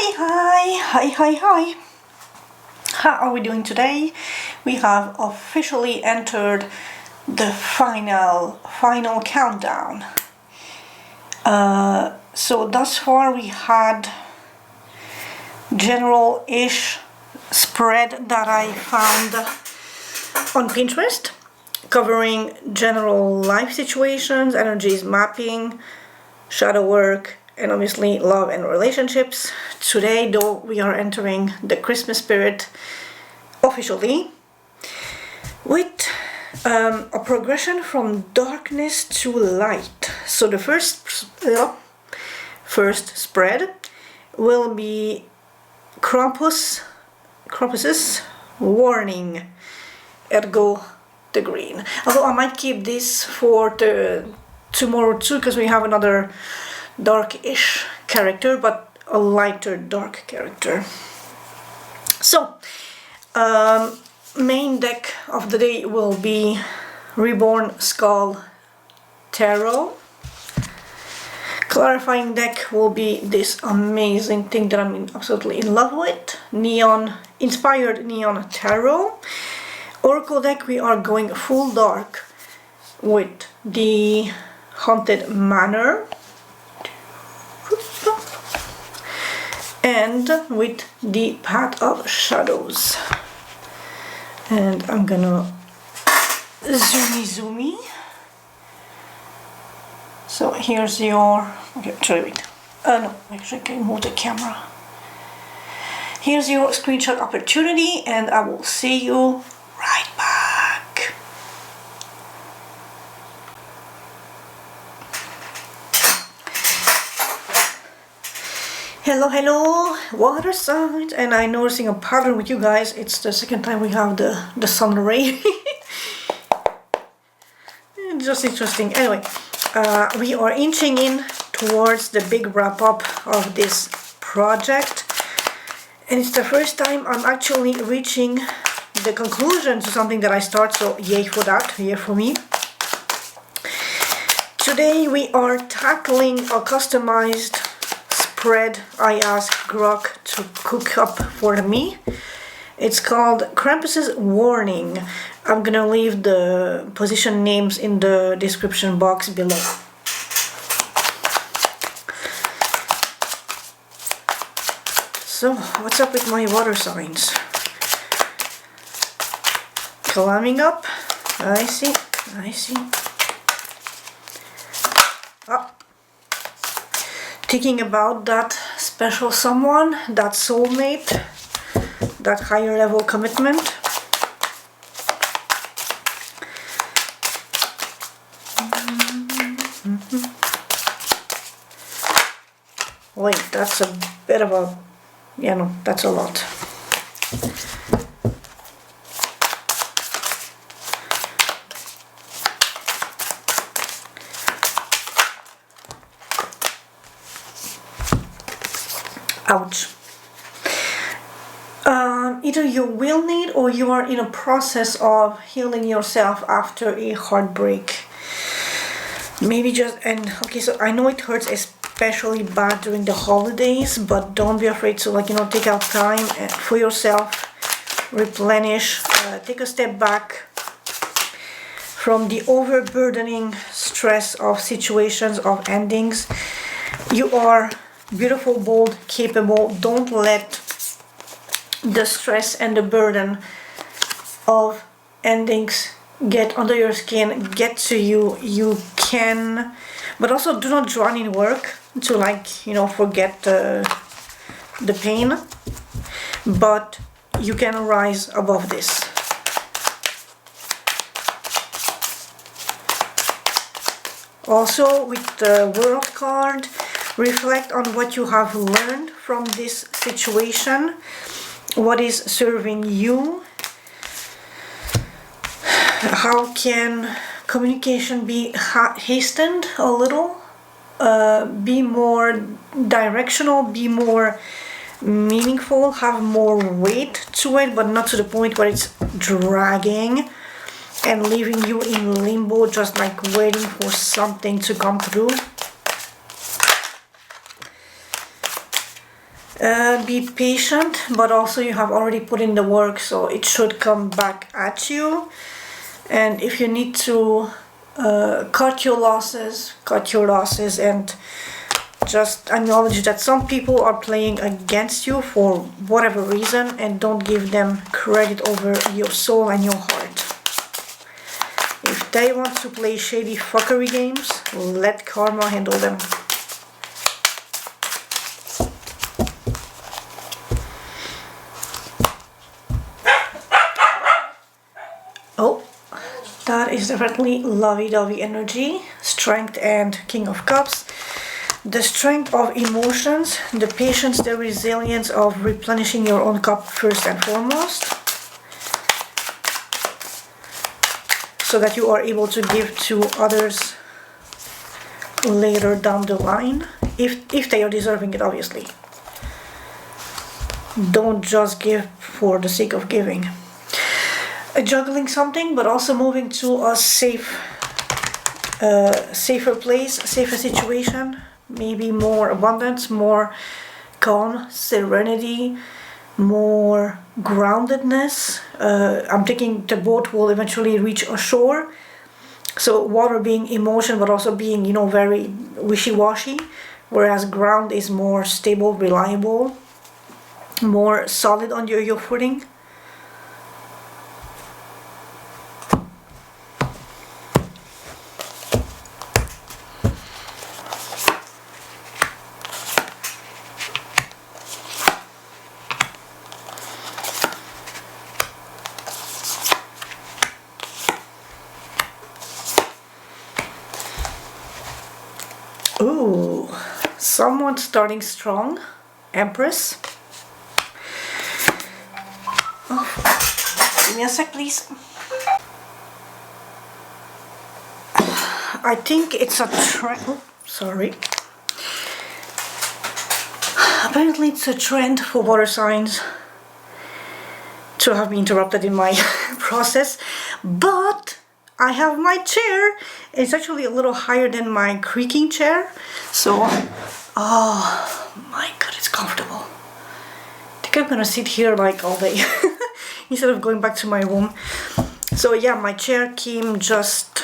Hi. How are we doing today? We have officially entered the final countdown. So thus far we had general-ish spread that I found on Pinterest, covering general life situations, energies mapping, shadow work, and obviously love and relationships. Today, though, we are entering the Christmas spirit officially with a progression from darkness to light. So the first spread will be Krampus's warning, ergo the green. Although I might keep this for tomorrow too, because we have another dark-ish character, but a lighter dark character. So main deck of the day will be Reborn Skull Tarot. Clarifying deck will be this amazing thing that I'm absolutely in love with, inspired neon tarot. Oracle deck, we are going full dark with the Haunted Manor and with the Path of Shadows. And I'm gonna zoomy. So here's your, okay, sorry, wait. No, actually I can move the camera. Here's your screenshot opportunity, and I will see you right back. Hello, water signs, and I'm noticing a pattern with you guys. It's the second time we have the sun ray. It's just interesting. Anyway, we are inching in towards the big wrap-up of this project, and it's the first time I'm actually reaching the conclusion to something that I start, so yay for that, yay for me. Today we are tackling a customized spread I asked Grok to cook up for me. It's called Krampus's Warning. I'm gonna leave the position names in the description box below. So, what's up with my water signs? Climbing up. I see. Thinking about that special someone, that soulmate, that higher level commitment. Wait, that's a bit of a, yeah, no, that's a lot. Ouch. Either you will need or you are in a process of healing yourself after a heartbreak. Maybe just, and okay, so I know it hurts especially bad during the holidays, but don't be afraid to, take out time for yourself, replenish, take a step back from the overburdening stress of situations, of endings. You are beautiful, bold, capable. Don't let the stress and the burden of endings get under your skin, get to you. You can, but also do not drown in work to forget the pain, but you can rise above this. Also, with the World card, reflect on what you have learned from this situation, what is serving you, how can communication be hastened a little, be more directional, be more meaningful, have more weight to it, but not to the point where it's dragging and leaving you in limbo, just waiting for something to come through. Be patient, but also you have already put in the work, so it should come back at you. And if you need to cut your losses, and just acknowledge that some people are playing against you for whatever reason, and don't give them credit over your soul and your heart. If they want to play shady fuckery games, let karma handle them. Oh, that is definitely lovey-dovey energy, strength and King of Cups. The strength of emotions, the patience, the resilience of replenishing your own cup first and foremost, so that you are able to give to others later down the line, if they are deserving it, obviously. Don't just give for the sake of giving. Juggling something, but also moving to a safer place, safer situation, maybe more abundance, more calm, serenity, more groundedness. I'm thinking the boat will eventually reach a shore. So water being emotion, but also being, you know, very wishy-washy, whereas ground is more stable, reliable, more solid on your footing. Ooh, someone starting strong, Empress. Oh, give me a sec, please. I think it's a trend. Oh, sorry. Apparently, it's a trend for water signs to have been interrupted in my process, but I have my chair. It's actually a little higher than my creaking chair, so oh my god, it's comfortable. I think I'm gonna sit here like all day instead of going back to my room. So yeah, my chair came just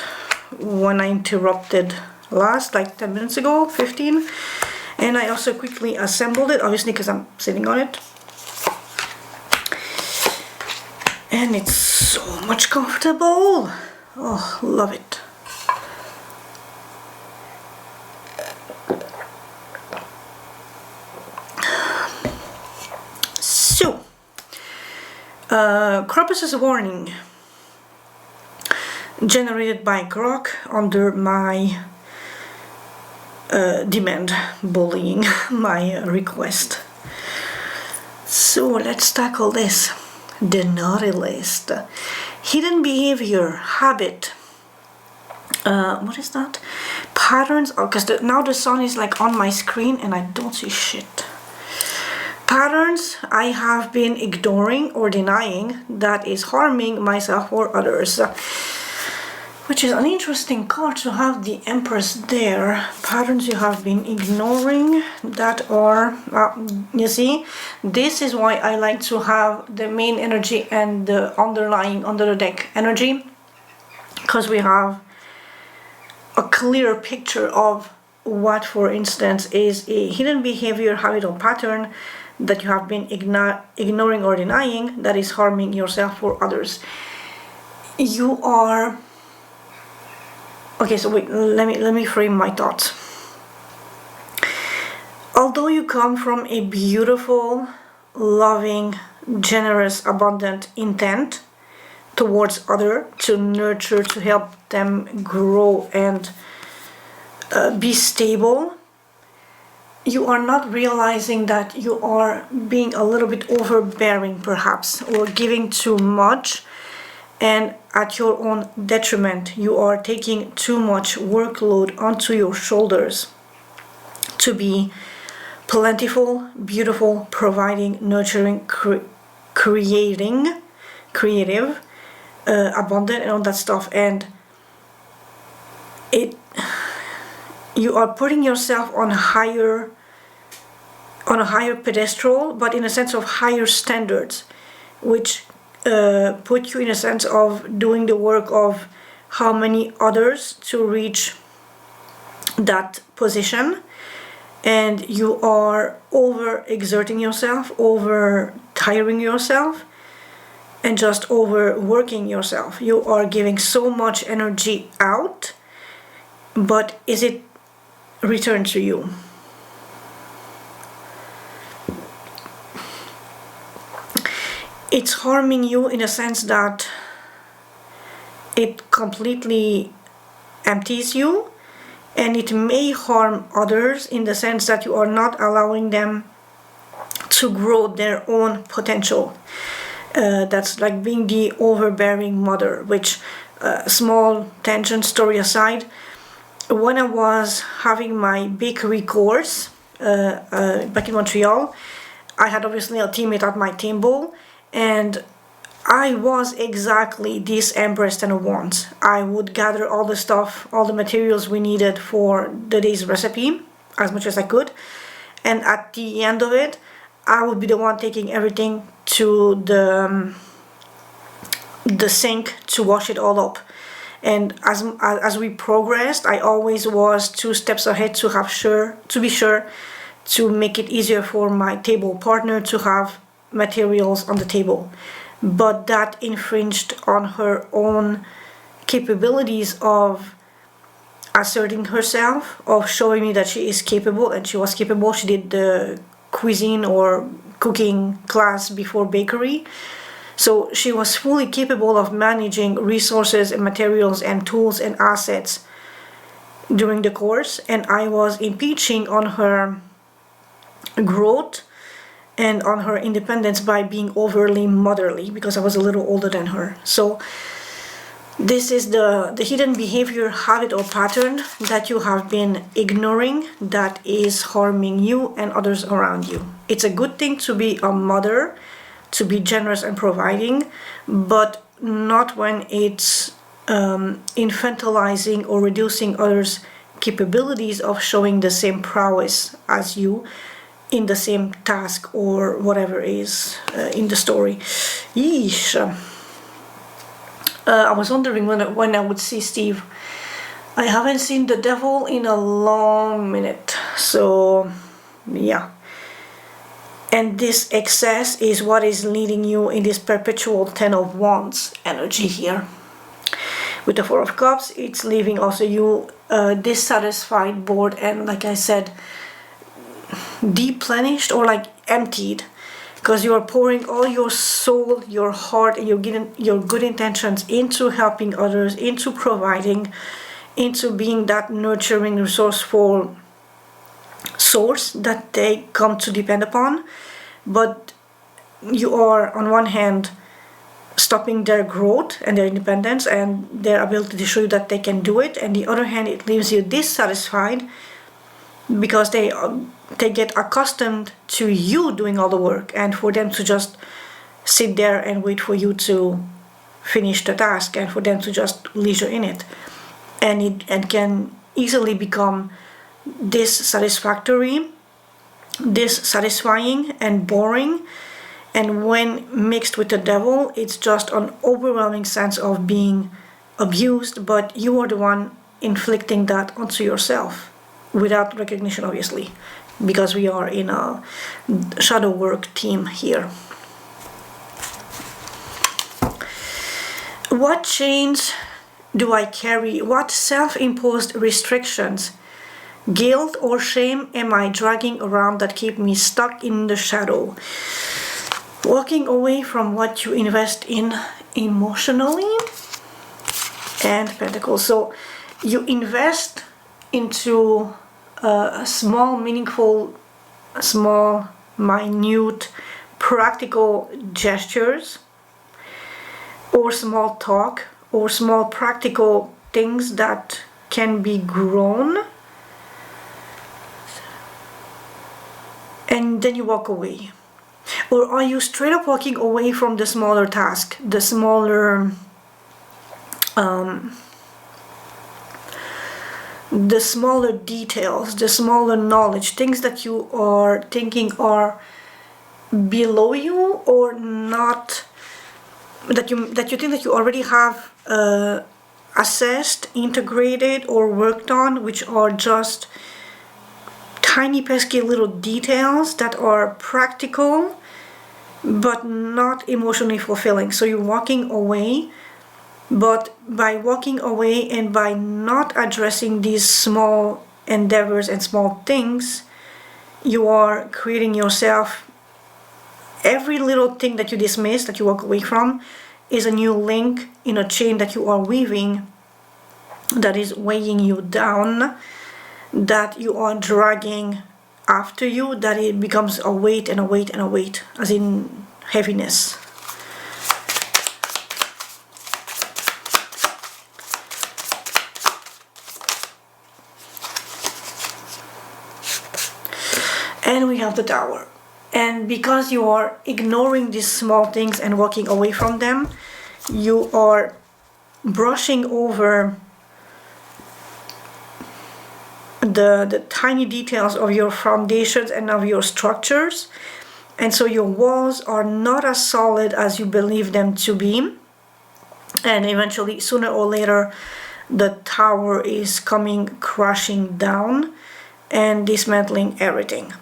when I interrupted last, like 10 minutes ago, 15, and I also quickly assembled it, obviously because I'm sitting on it, and it's so much comfortable. Oh, love it. So, Krampus' warning, generated by Grok under my demand, bullying my request. So let's tackle this. The naughty list. Hidden behavior, habit. What is that? Patterns. Oh, because now the sun is like on my screen and I don't see shit. Patterns I have been ignoring or denying that is harming myself or others. Which is an interesting card to have the Empress there. Patterns you have been ignoring that are, you see, this is why I like to have the main energy and the underlying under the deck energy, because we have a clear picture of what, for instance, is a hidden behavior, habit, or pattern that you have been ignoring or denying that is harming yourself or others. You are... Okay, so wait, let me frame my thoughts. Although you come from a beautiful, loving, generous, abundant intent towards others, to nurture, to help them grow and be stable, you are not realizing that you are being a little bit overbearing perhaps, or giving too much, and at your own detriment. You are taking too much workload onto your shoulders to be plentiful, beautiful, providing, nurturing, creative, abundant, and all that stuff. And you are putting yourself on on a higher pedestal, but in a sense of higher standards, which put you in a sense of doing the work of how many others to reach that position, and you are over exerting yourself, over tiring yourself, and just overworking yourself. You are giving so much energy out, but is it returned to you? It's harming you in a sense that it completely empties you, and it may harm others in the sense that you are not allowing them to grow their own potential. That's like being the overbearing mother, which, small tangent story aside, when I was having my bakery course back in Montreal, I had obviously a teammate at my table, and I was exactly this Empress Ten of Wands. I would gather all the stuff, all the materials we needed for the day's recipe, as much as I could, and at the end of it, I would be the one taking everything to the sink to wash it all up. And as we progressed, I always was 2 steps ahead to be sure to make it easier for my table partner to have materials on the table. But that infringed on her own capabilities of asserting herself, of showing me that she is capable, and she was capable. She did the cuisine or cooking class before bakery, so she was fully capable of managing resources and materials and tools and assets during the course, and I was impinging on her growth and on her independence by being overly motherly, because I was a little older than her. So this is the hidden behavior, habit, or pattern that you have been ignoring that is harming you and others around you. It's a good thing to be a mother, to be generous and providing, but not when it's infantilizing or reducing others' capabilities of showing the same prowess as you in the same task or whatever is in the story. Yeesh. I was wondering when I would see Steve. I haven't seen the devil in a long minute, so yeah. And this excess is what is leading you in this perpetual Ten of Wands energy here. With the Four of Cups, it's leaving also you dissatisfied, bored, and like I said, deplenished or like emptied, because you are pouring all your soul, your heart, and your good intentions into helping others, into providing, into being that nurturing, resourceful source that they come to depend upon. But you are on one hand stopping their growth and their independence and their ability to show you that they can do it, and the other hand it leaves you dissatisfied because they get accustomed to you doing all the work, and for them to just sit there and wait for you to finish the task, and for them to just leisure in it, and it can easily become dissatisfying and boring. And when mixed with the devil, it's just an overwhelming sense of being abused, but you are the one inflicting that onto yourself without recognition, obviously, because we are in a shadow work team here. What chains do I carry? What self-imposed restrictions, guilt or shame am I dragging around that keep me stuck in the shadow? Walking away from what you invest in emotionally, and Pentacles. So you invest into small, meaningful, small, minute, practical gestures, or small talk, or small practical things that can be grown, and then you walk away. Or are you straight up walking away from the smaller task, the smaller the smaller details, the smaller knowledge, things that you are thinking are below you or not, that you think that you already have assessed, integrated, or worked on, which are just tiny pesky little details that are practical but not emotionally fulfilling. So you're walking away, but by walking away and by not addressing these small endeavors and small things, you are creating yourself, every little thing that you dismiss, that you walk away from, is a new link in a chain that you are weaving that is weighing you down, that you are dragging after you, that it becomes a weight and a weight and a weight, as in heaviness. And we have the Tower. And because you are ignoring these small things and walking away from them, you are brushing over the tiny details of your foundations and of your structures. And so your walls are not as solid as you believe them to be. And eventually, sooner or later, the Tower is coming crashing down and dismantling everything.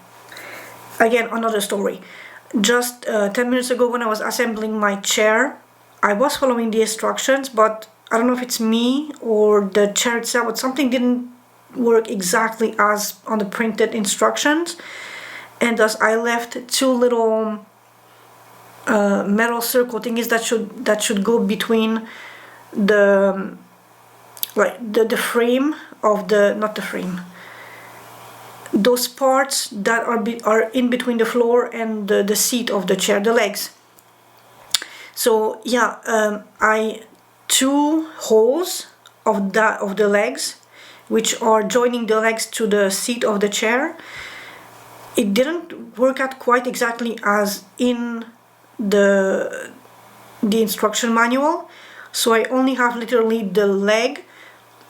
Again, another story. Just 10 minutes ago when I was assembling my chair, I was following the instructions, but I don't know if it's me or the chair itself, but something didn't work exactly as on the printed instructions. And thus I left two little metal circle thingies that should go between the frame of the, not the frame, those parts that are in between the floor and the seat of the chair, the legs. So yeah, I two holes of the legs, which are joining the legs to the seat of the chair. It didn't work out quite exactly as in the instruction manual, so I only have literally the leg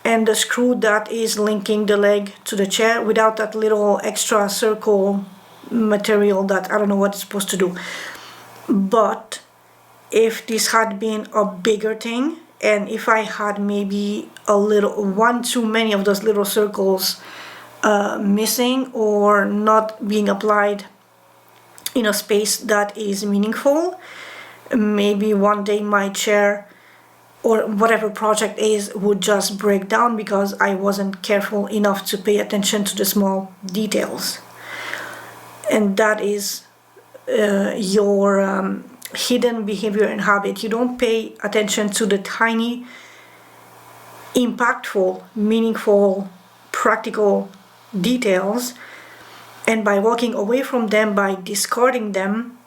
and the screw that is linking the leg to the chair without that little extra circle material that I don't know what it's supposed to do. But if this had been a bigger thing, and if I had maybe one too many of those little circles missing or not being applied in a space that is meaningful, maybe one day my chair or whatever project is would just break down because I wasn't careful enough to pay attention to the small details. And that is your hidden behavior and habit. You don't pay attention to the tiny, impactful, meaningful, practical details, and by walking away from them, by discarding them,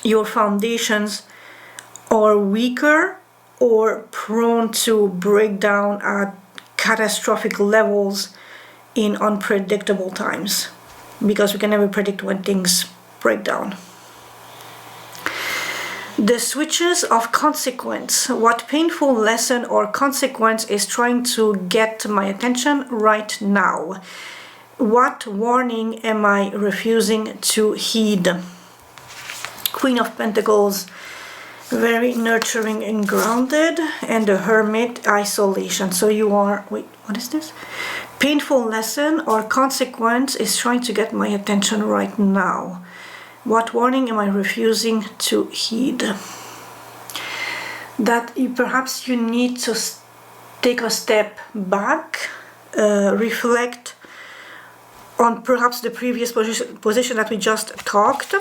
your foundations are weaker or prone to break down at catastrophic levels in unpredictable times, because we can never predict when things break down. The switches of consequence. What painful lesson or consequence is trying to get my attention right now? What warning am I refusing to heed? Queen of Pentacles, very nurturing and grounded, and the Hermit, isolation. So you are, wait, what is this? Painful lesson or consequence is trying to get my attention right now. What warning am I refusing to heed? That perhaps you need to take a step back, reflect on perhaps the previous position that we just talked,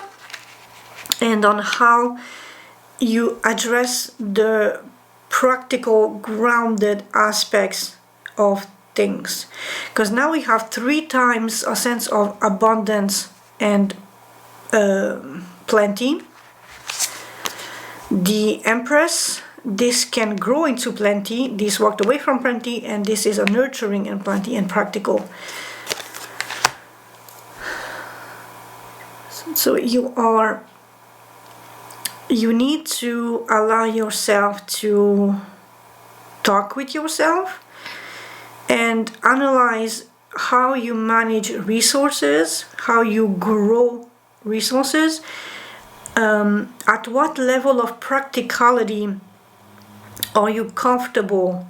and on how you address the practical, grounded aspects of things. Because now we have 3 times a sense of abundance and plenty. The Empress, this can grow into plenty. This walked away from plenty, and this is a nurturing and plenty and practical. So you need to allow yourself to talk with yourself and analyze how you manage resources, how you grow resources, at what level of practicality are you comfortable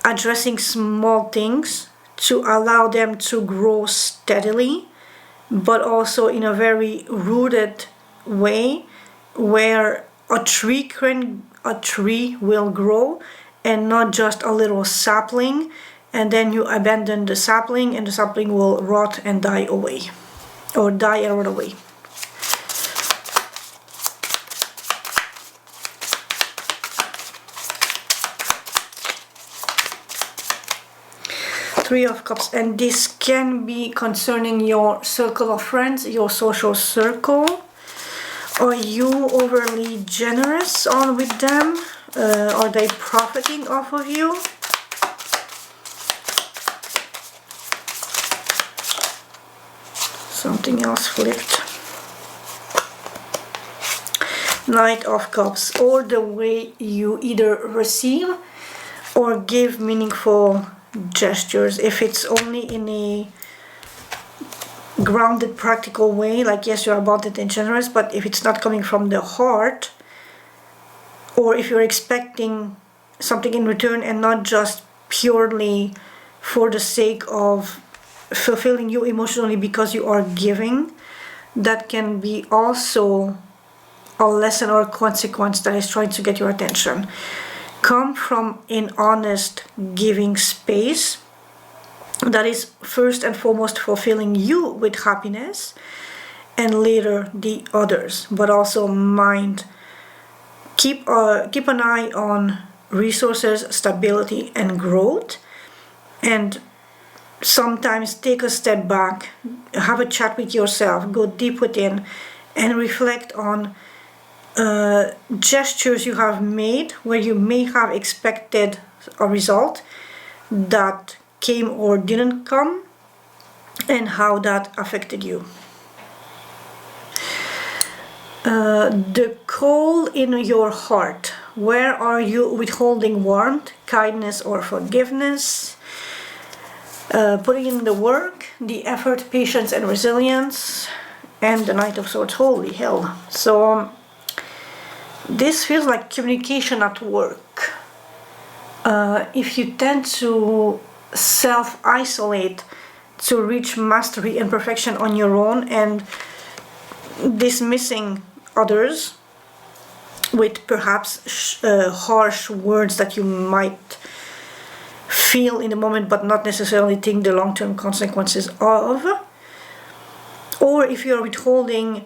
addressing small things to allow them to grow steadily, but also in a very rooted way where a tree will grow and not just a little sapling, and then you abandon the sapling and the sapling will rot and die away, or die and rot away. Three of Cups, and this can be concerning your circle of friends, your social circle. Are you overly generous with them? Are they profiting off of you? Something else flipped. Knight of Cups, or the way you either receive or give meaningful gestures. If it's only in a grounded, practical way, like yes, you're abundant and generous, but if it's not coming from the heart, or if you're expecting something in return and not just purely for the sake of fulfilling you emotionally because you are giving, that can be also a lesson or a consequence that is trying to get your attention. Come from an honest giving space that is first and foremost fulfilling you with happiness, and later the others. But also keep an eye on resources, stability, and growth, and sometimes take a step back, have a chat with yourself, go deep within, and reflect on gestures you have made where you may have expected a result that came or didn't come, and how that affected you. The coal in your heart. Where are you withholding warmth, kindness, or forgiveness? Putting in the work, the effort, patience, and resilience, and the Knight of Swords. Holy hell. So this feels like communication at work. If you tend to self-isolate to reach mastery and perfection on your own, and dismissing others with perhaps harsh words that you might feel in the moment but not necessarily think the long-term consequences of, or if you're withholding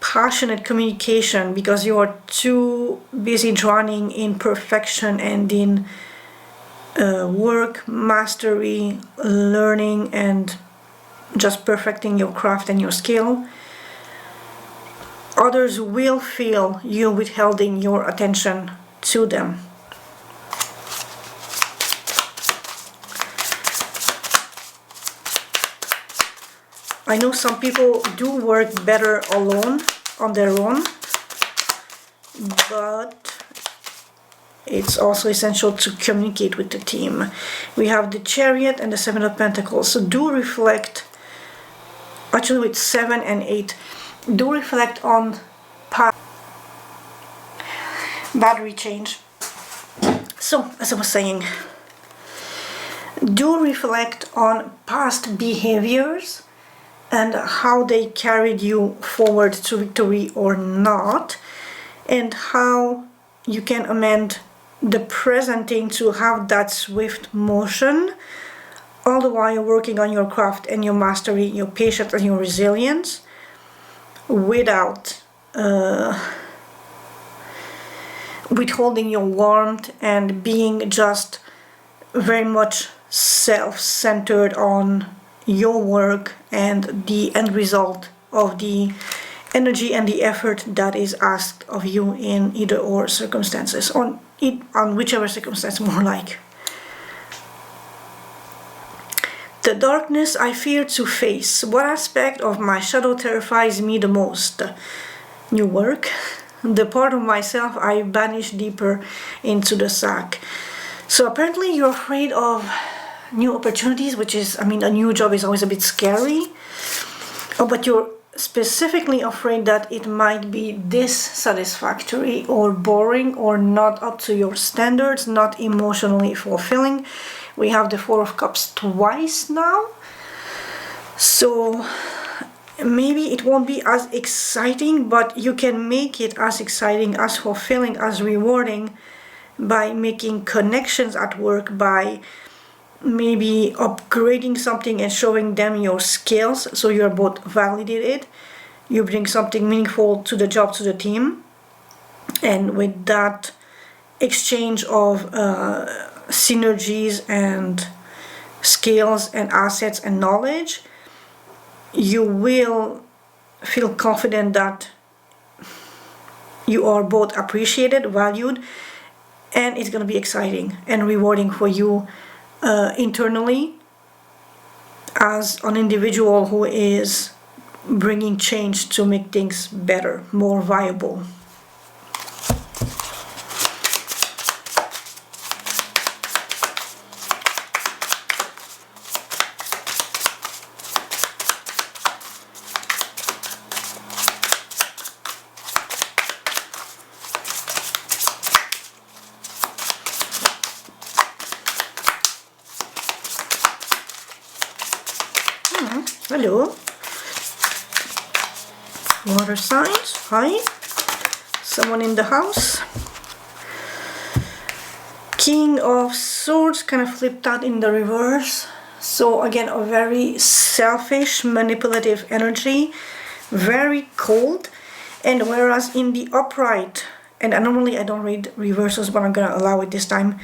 passionate communication because you are too busy drowning in perfection and in work, mastery, learning, and just perfecting your craft and your skill, others will feel you withholding your attention to them. I know some people do work better alone, on their own, but it's also essential to communicate with the team. We have the Chariot and the Seven of Pentacles. So do reflect, actually with 7 and 8, do reflect on battery change. So, as I was saying, do reflect on past behaviors and how they carried you forward to victory or not, and how you can amend the presenting to have that swift motion, all the while working on your craft and your mastery, your patience and your resilience, without withholding your warmth and being just very much self-centered on your work and the end result of the energy and the effort that is asked of you in either or circumstances, on whichever circumstance more like. The darkness I fear to face. What aspect of my shadow terrifies me the most? New work. The part of myself I banish deeper into the sack. So apparently you're afraid of new opportunities, which is, I mean, a new job is always a bit scary. Oh, but you're specifically afraid that it might be dissatisfactory or boring or not up to your standards, not emotionally fulfilling. We have the Four of Cups twice now. So maybe it won't be as exciting, but you can make it as exciting, as fulfilling, as rewarding by making connections at work, by maybe upgrading something and showing them your skills, so you're both validated. You bring something meaningful to the job, to the team, and with that exchange of synergies and skills and assets and knowledge, you will feel confident that you are both appreciated, valued, and it's going to be exciting and rewarding for you internally as an individual who is bringing change to make things better, more viable. Hello. Water signs. Hi. Someone in the house. King of Swords, kind of flipped out in the reverse. So again, a very selfish, manipulative energy. Very cold. And whereas in the upright, and normally I don't read reversals, but I'm going to allow it this time.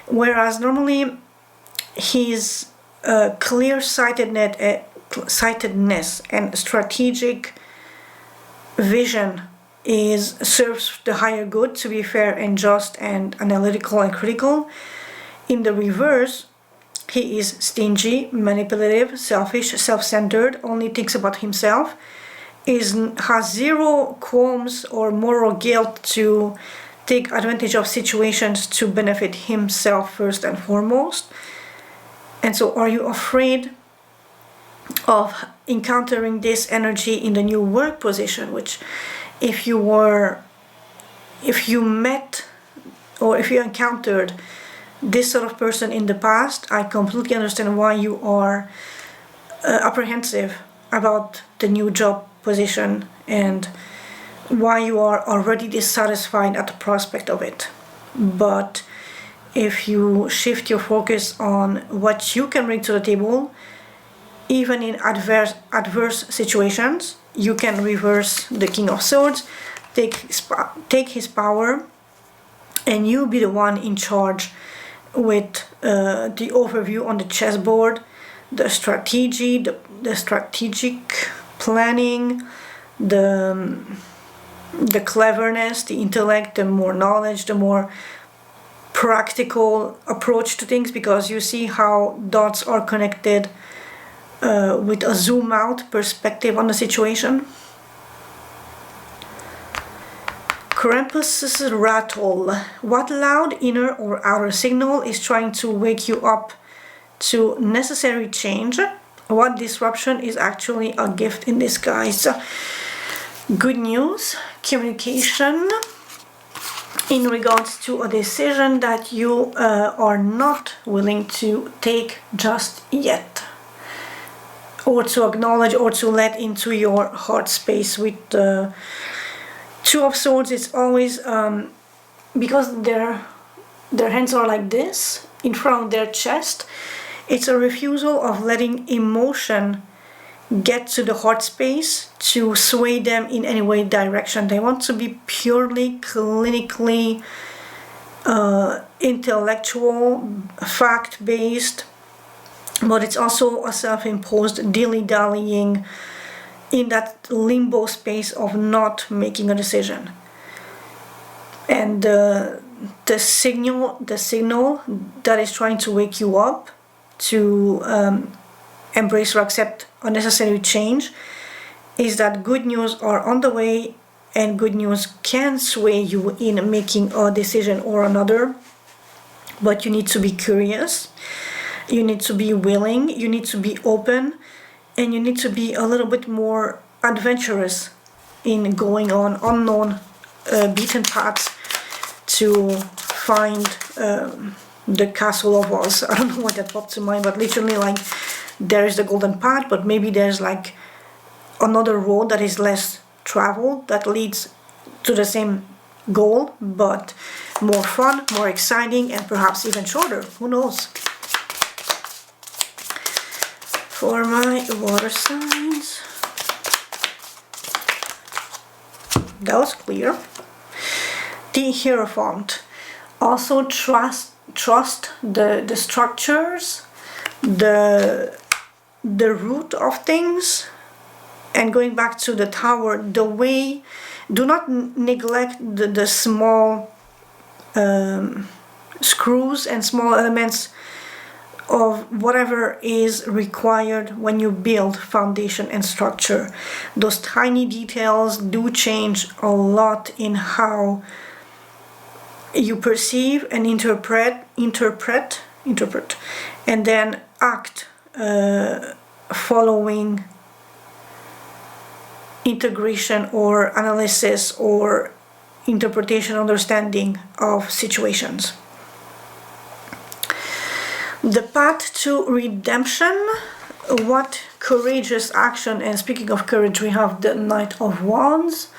Whereas normally his clear-sightedness and strategic vision serves the higher good, to be fair and just and analytical and critical. In the reverse, he is stingy, manipulative, selfish, self-centered, only thinks about himself, has zero qualms or moral guilt to take advantage of situations to benefit himself first and foremost. And so are you afraid of encountering this energy in the new work position, which if you met or if you encountered this sort of person in the past, I completely understand why you are apprehensive about the new job position and why you are already dissatisfied at the prospect of it. But if you shift your focus on what you can bring to the table, even in adverse situations, you can reverse the King of Swords, take his power, and you be the one in charge with the overview on the chessboard, the strategy, the strategic planning, the cleverness, the intellect, the more knowledge, the more practical approach to things, because you see how dots are connected with a zoom out perspective on the situation. Krampus's rattle. What loud inner or outer signal is trying to wake you up to necessary change? What disruption is actually a gift in disguise? Good news, communication in regards to a decision that you are not willing to take just yet, or to acknowledge or to let into your heart space. With the Two of Swords, it's always because their hands are like this in front of their chest, it's a refusal of letting emotion get to the heart space to sway them in any way direction. They want to be purely clinically intellectual, fact-based, but it's also a self-imposed dilly-dallying in that limbo space of not making a decision. And the signal that is trying to wake you up to embrace or accept unnecessary change is that good news are on the way, and good news can sway you in making a decision or another, but you need to be curious. You need to be willing, you need to be open, and you need to be a little bit more adventurous in going on unknown beaten paths to find the castle of Oz. I don't know what that popped to mind, but literally like there is the golden path, but maybe there's like another road that is less traveled that leads to the same goal, but more fun, more exciting, and perhaps even shorter. Who knows? For my water signs, that was clear. The Hierophant. Also trust the structures, the root of things, and going back to the Tower, the way, do not neglect the small screws and small elements of whatever is required when you build foundation and structure. Those tiny details do change a lot in how you perceive and interpret, and then act following integration or analysis or interpretation, understanding of situations. The path to redemption. What courageous action, and speaking of courage, we have the Knight of Wands.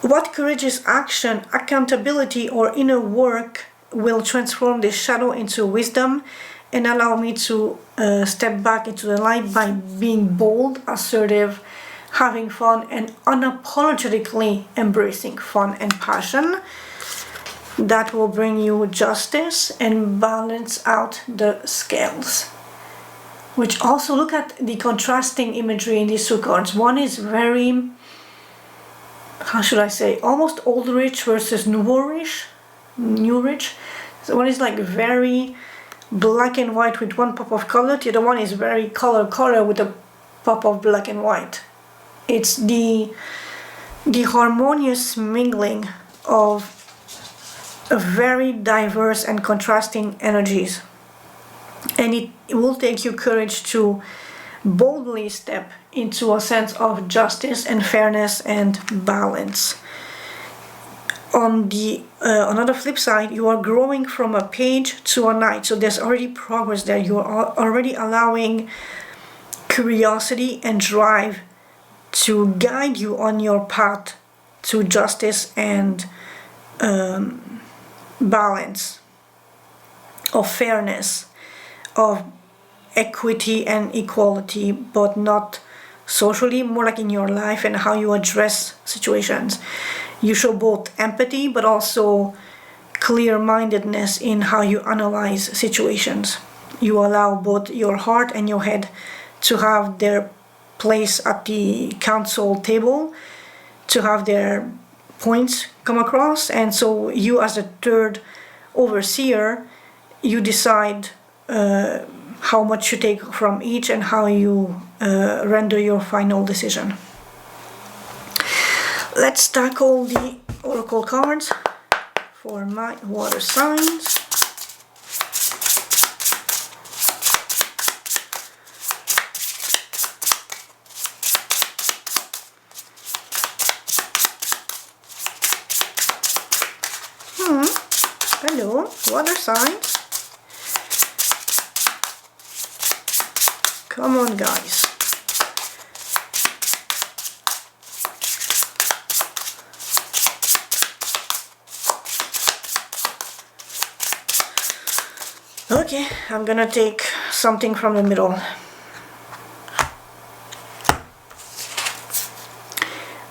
What courageous action, accountability, or inner work will transform the shadow into wisdom and allow me to step back into the light by being bold, assertive, having fun, and unapologetically embracing fun and passion? That will bring you justice and balance out the scales. Which also, look at the contrasting imagery in these two cards. One is very, how should I say, almost old-rich versus newer-rich. So one is like very black and white with one pop of color. The other one is very color with a pop of black and white. It's the harmonious mingling of very diverse and contrasting energies, and it will take you courage to boldly step into a sense of justice and fairness and balance. On the another flip side, you are growing from a page to a knight, so there's already progress there. You are already allowing curiosity and drive to guide you on your path to justice and balance, of fairness, of equity and equality, but not socially, more like in your life and how you address situations. You show both empathy but also clear-mindedness in how you analyze situations. You allow both your heart and your head to have their place at the council table, to have their points come across, and so you as a third overseer, you decide how much you take from each and how you render your final decision. Let's tackle the oracle cards for my water signs. Hello, water signs. Come on, guys. Okay, I'm gonna take something from the middle.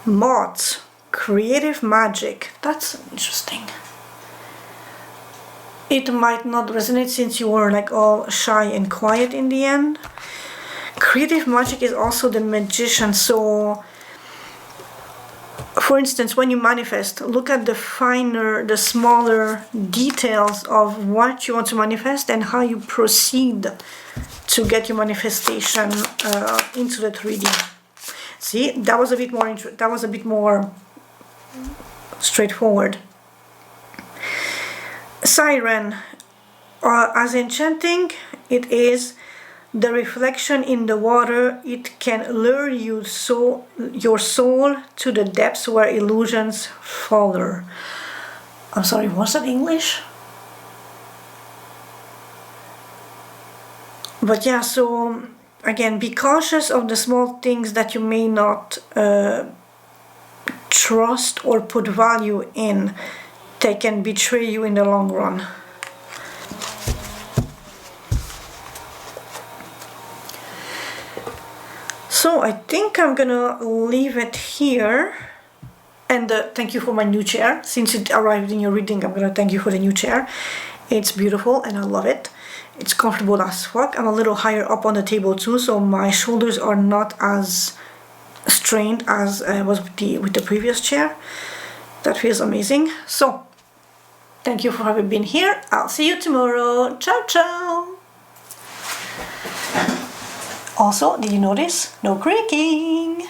Moths, creative magic. That's interesting. It might not resonate since you were like all shy and quiet in the end. Creative magic is also the magician. So, for instance, when you manifest, look at the finer, the smaller details of what you want to manifest and how you proceed to get your manifestation into the 3D. See, that was a bit more straightforward. Siren, as enchanting, It is the reflection in the water. It can lure you your soul to the depths where illusions falter. I'm sorry, what's that English? But yeah, so again, be cautious of the small things that you may not trust or put value in. They can betray you in the long run. So I think I'm gonna leave it here. And thank you for my new chair. Since it arrived in your reading, I'm gonna thank you for the new chair. It's beautiful and I love it. It's comfortable as fuck. I'm a little higher up on the table too, so my shoulders are not as strained as I was with the previous chair. That feels amazing. So, thank you for having been here. I'll see you tomorrow. Ciao, ciao. Also, did you notice? No creaking.